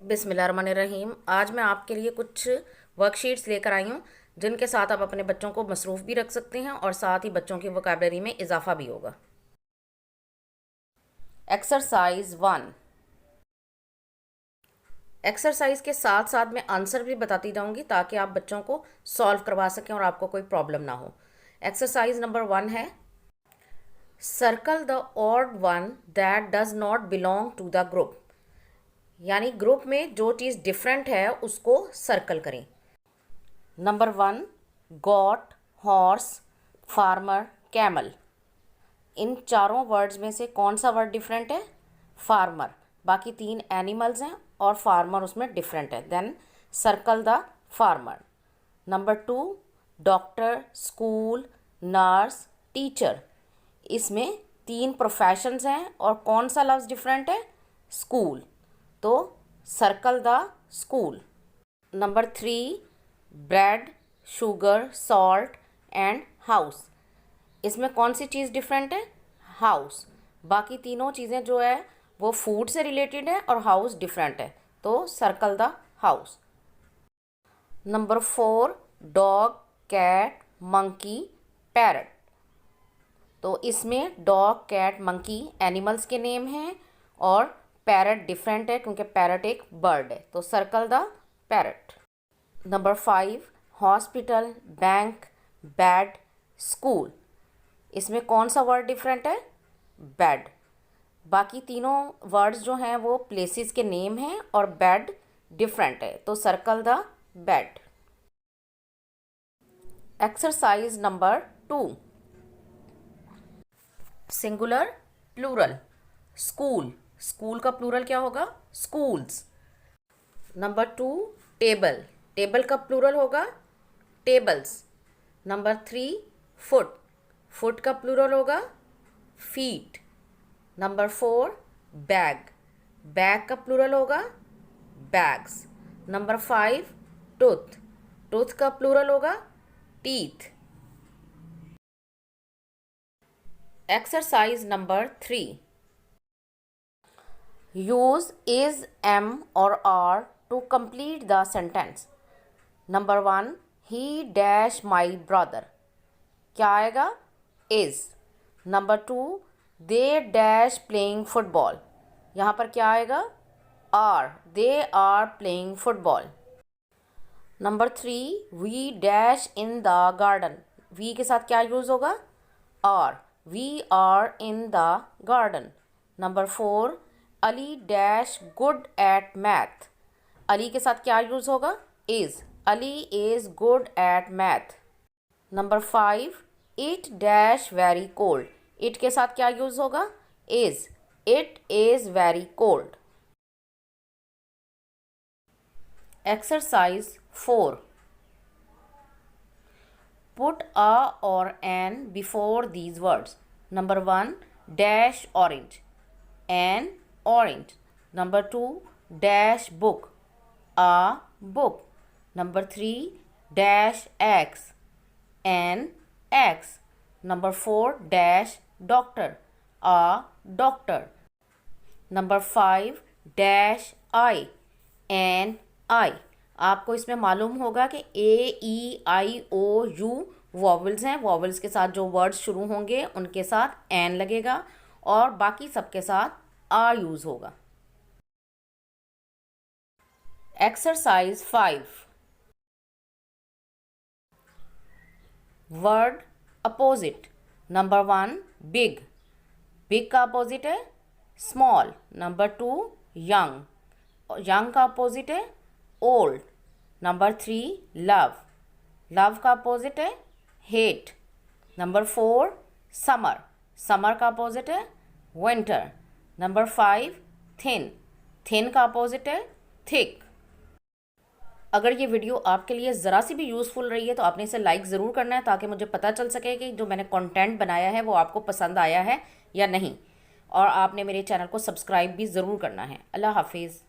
बिस्मिल्लाहिर्रहमानिर्रहीम। आज मैं आपके लिए कुछ वर्कशीट्स लेकर आई हूँ जिनके साथ आप अपने बच्चों को मसरूफ़ भी रख सकते हैं और साथ ही बच्चों की वोकैबलरी में इजाफा भी होगा। एक्सरसाइज 1। एक्सरसाइज के साथ साथ मैं आंसर भी बताती जाऊँगी ताकि आप बच्चों को सॉल्व करवा सकें और आपको कोई प्रॉब्लम ना हो। एक्सरसाइज नंबर 1 है, circle the odd one that does not belong to the group. यानी ग्रुप में जो चीज़ डिफरेंट है उसको सर्कल करें। Number 1, goat, horse, farmer, camel. इन चारों वर्ड्स में से कौन सा वर्ड डिफरेंट है? फार्मर। बाकी 3 एनिमल्स हैं और फार्मर उसमें डिफरेंट है, then circle the farmer. Number 2, doctor, school, nurse, teacher. इसमें 3 प्रोफेशंस हैं और कौन सा लफ्ज़ डिफरेंट है? स्कूल, तो circle the school. Number 3, bread, sugar, salt and house. इसमें कौन सी चीज़ डिफरेंट है? हाउस। बाकी तीनों चीज़ें जो है वो फूड से रिलेटेड है और हाउस डिफरेंट है, तो circle the house. Number 4, dog, cat, monkey, parrot. तो इसमें डॉग, कैट, मंकी एनिमल्स के नेम हैं और पैरट डिफरेंट है क्योंकि पैरट एक बर्ड है, तो circle the parrot. Number 5, hospital, bank, bed, school. इसमें कौन सा वर्ड डिफरेंट है? बेड। बाकी तीनों वर्ड्स जो हैं वो प्लेसेस के नेम हैं और बेड डिफरेंट है, तो circle the bed. Exercise number 2, singular, plural. School, school का प्लूरल क्या होगा? स्कूल्स। नंबर 2, टेबल, टेबल का प्लूरल होगा टेबल्स। नंबर 3, फुट, फुट का प्लूरल होगा फीट। नंबर 4, बैग, बैग का प्लूरल होगा बैग्स। नंबर 5, टूथ, टूथ का प्लूरल होगा teeth. Exercise number 3, use is, am और are to complete the sentence. Number 1, he dash my brother, क्या आएगा? Is. Number 2, they dash playing football, यहाँ पर क्या आएगा? Are, they are playing football. Number 3, we dash in the garden, we के साथ क्या यूज़ होगा? Are, we are in the garden. Number 4, Ali dash good at math, Ali के साथ क्या यूज़ होगा? Is, Ali is good at math. Number 5, it dash very cold, it के साथ क्या यूज़ होगा? Is, it is very cold. Exercise 4, put a or an before these words. Number 1, dash orange, an orange. Number 2, dash book, a book. Number 3, dash x, an x. Number 4, dash doctor, a doctor. Number 5, dash I, an I. आपको इसमें मालूम होगा कि AEIOU vowels हैं, vowels के साथ जो words शुरू होंगे उनके साथ एन लगेगा और बाकी सबके साथ आ यूज़ होगा। Exercise 5, word opposite. Number 1, big, big का अपोजिट है स्मॉल। नंबर 2, यंग, यंग का अपोजिट है ओल्ड। नंबर 3, लव, लव का अपोजिट है हेट। नंबर 4, समर, समर का अपोजिट है विंटर। नंबर 5, थिन, थिन का अपोजिट है थिक। अगर ये वीडियो आपके लिए ज़रा सी भी यूज़फुल रही है तो आपने इसे लाइक ज़रूर करना है ताकि मुझे पता चल सके कि जो मैंने कंटेंट बनाया है वो आपको पसंद आया है या नहीं, और आपने मेरे चैनल को सब्सक्राइब भी ज़रूर करना है। अल्लाह हाफिज़।